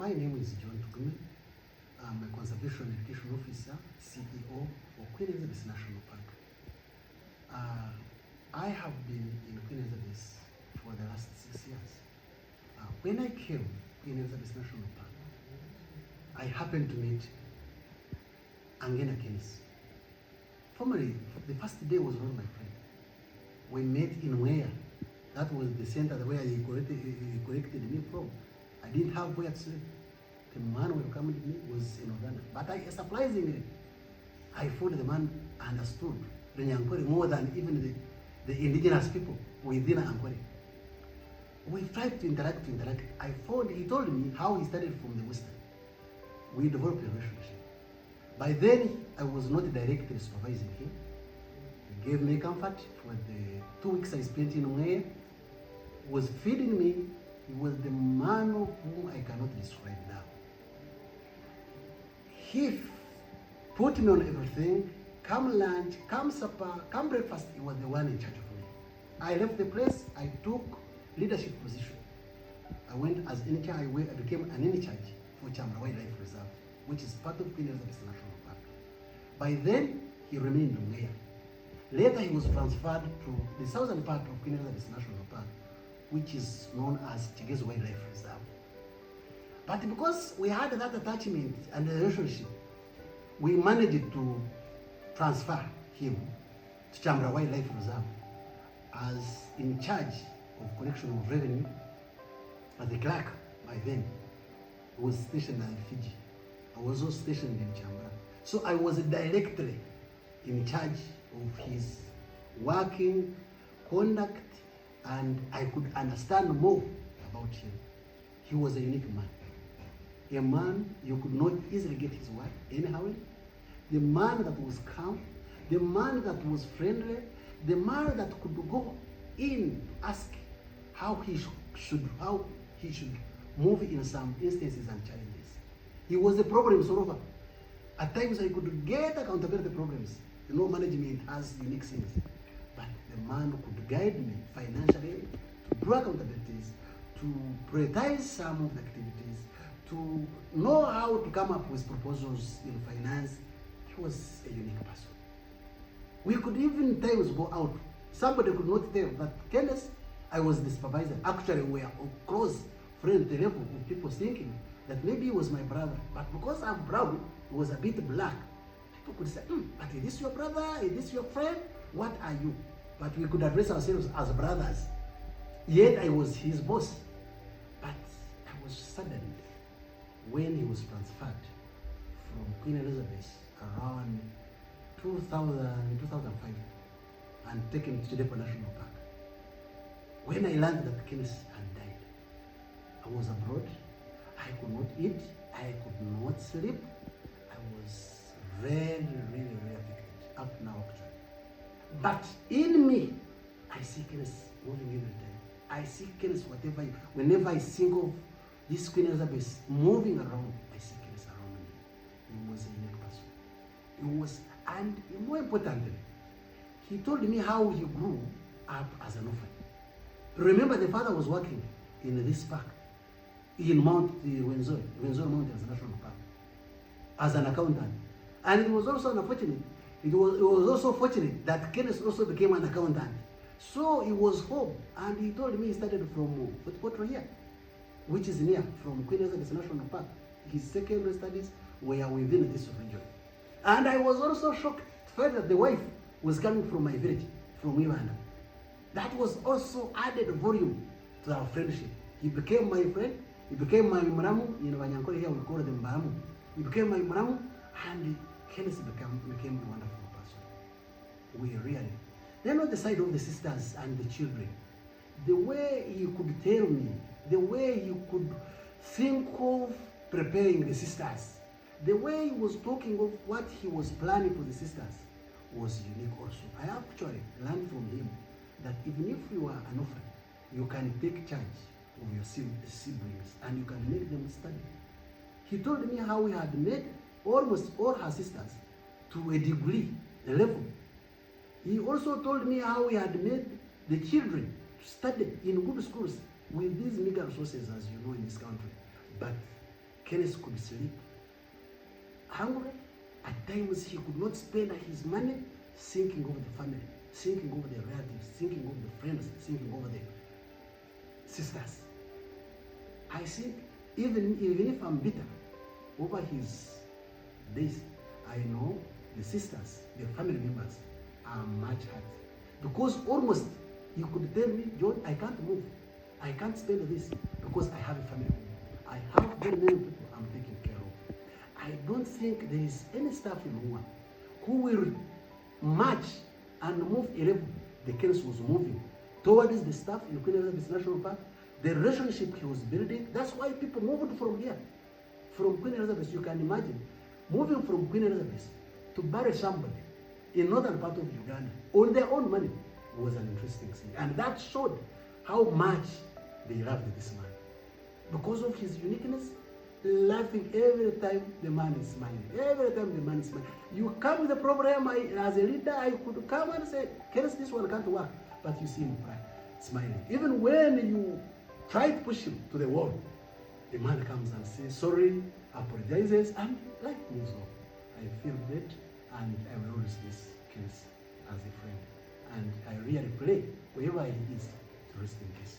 My name is John Tugume. I'm a Conservation Education Officer, CEO for Queen Elizabeth National Park. I have been in Queen Elizabeth for the last 6 years. When I came to Queen Elizabeth National Park, I happened to meet Kenneth. Formerly, the first day was not my friend. We met in where? That was the center where he collected me from. I didn't have where to sleep. The man who welcomed me was in Uganda. But surprisingly, I thought the man understood the Nyankore more than even the indigenous people within Nyankore. We tried to interact. He told me how he started from the Western. We developed a relationship. By then, I was not directly supervising him. He gave me comfort for the 2 weeks I spent in Mwea. He was feeding me. He was the man of whom I cannot describe now. He put me on everything. Come lunch, come supper, come breakfast. He was the one in charge of me. I left the place. I took leadership position. I went as in charge. I became an in charge for Chamra Wildlife Reserve, which is part of Queen Elizabeth National Park. By then, he remained mayor. Later, he was transferred to the southern part of Queen Elizabeth National Park, which is known as Chigezo Wildlife Reserve. But because we had that attachment and relationship, we managed to transfer him to Chamra Wildlife Reserve as in charge of collection of revenue. But the clerk by then was stationed at Fiji. I was also stationed in Chamra. So I was directly in charge of his working conduct, and I could understand more about him. He was a unique man. A man you could not easily get his word anyhow. The man that was calm, the man that was friendly, the man that could go in to ask how he should move in some instances and challenges. He was a problem solver. At times I could get accountability problems. Management has unique things. But the man could guide me financially to do accountabilities, to prioritize some of the activities, to know how to come up with proposals in finance. He was a unique person. We could even times go out. Somebody could not tell that Kenneth, I was the supervisor. Actually, we are close friends to the level of people thinking that maybe he was my brother. But because I'm brown, he was a bit black. People could say, but is this your brother? Is this your friend? What are you? But we could address ourselves as brothers. Yet I was his boss. But I was saddened when he was transferred from Queen Elizabeth around 2005 and taken to the National Park. When I learned that Kenneth had died, I was abroad. I could not eat. I could not sleep. I was really affected up now actually. But in me, I see Kenneth moving every time. I see Kenneth whenever I think of this Queen Elizabeth moving around, I see Kenneth around me. He was a unique person. And more importantly, he told me how he grew up as an orphan. Remember, the father was working in this park, in Mount Windsor Mountains National Park, as an accountant. And it was also unfortunate. It was also fortunate that Kenneth also became an accountant. So he was home, and he told me he started from Fort here, which is near from Queen Elizabeth National Park. His secondary studies were within this region. And I was also shocked to find that the wife was coming from my village, from Uganda. That was also added volume to our friendship. He became my friend. He became my mramu. In Wanyankore here we call them mramu. He became my mramu, and Kenneth became a wonderful person. We really. Then on the side of the sisters and the children, the way he could tell me, the way he could think of preparing the sisters, the way he was talking of what he was planning for the sisters was unique also. I actually learned from him that even if you are an orphan, you can take charge of your siblings and you can make them study. He told me how he had made almost all her sisters to a degree, a level. He also told me how he had made the children to study in good schools with these meager resources, as you know, in this country. But Kenneth could sleep hungry. At times he could not spend his money thinking over the family, thinking over the relatives, thinking over the friends, thinking over the sisters. I think even if I'm bitter over his days, I know the sisters, the family members are much hurt. Because almost you could tell me, John, I can't move. I can't spend this because I have a family. I have very many people I'm taking care of. I don't think there is any staff in Rwanda who will march and move a level the Kenneth was moving towards the staff in Queen Elizabeth National Park. The relationship he was building, that's why people moved from here. From Queen Elizabeth, you can imagine, moving from Queen Elizabeth to bury somebody in northern part of Uganda on their own money was an interesting thing. And that showed how much they loved this man. Because of his uniqueness, laughing every time the man is smiling. Every time the man is smiling. You come with a problem, as a leader, I could come and say, Kenneth, this one can't work. But you see him smiling. Even when you try to push him to the wall, the man comes and says, sorry, apologizes, and life moves on. I feel great, and I will always miss Kenneth as a friend. And I really pray, wherever he is, to rest in peace.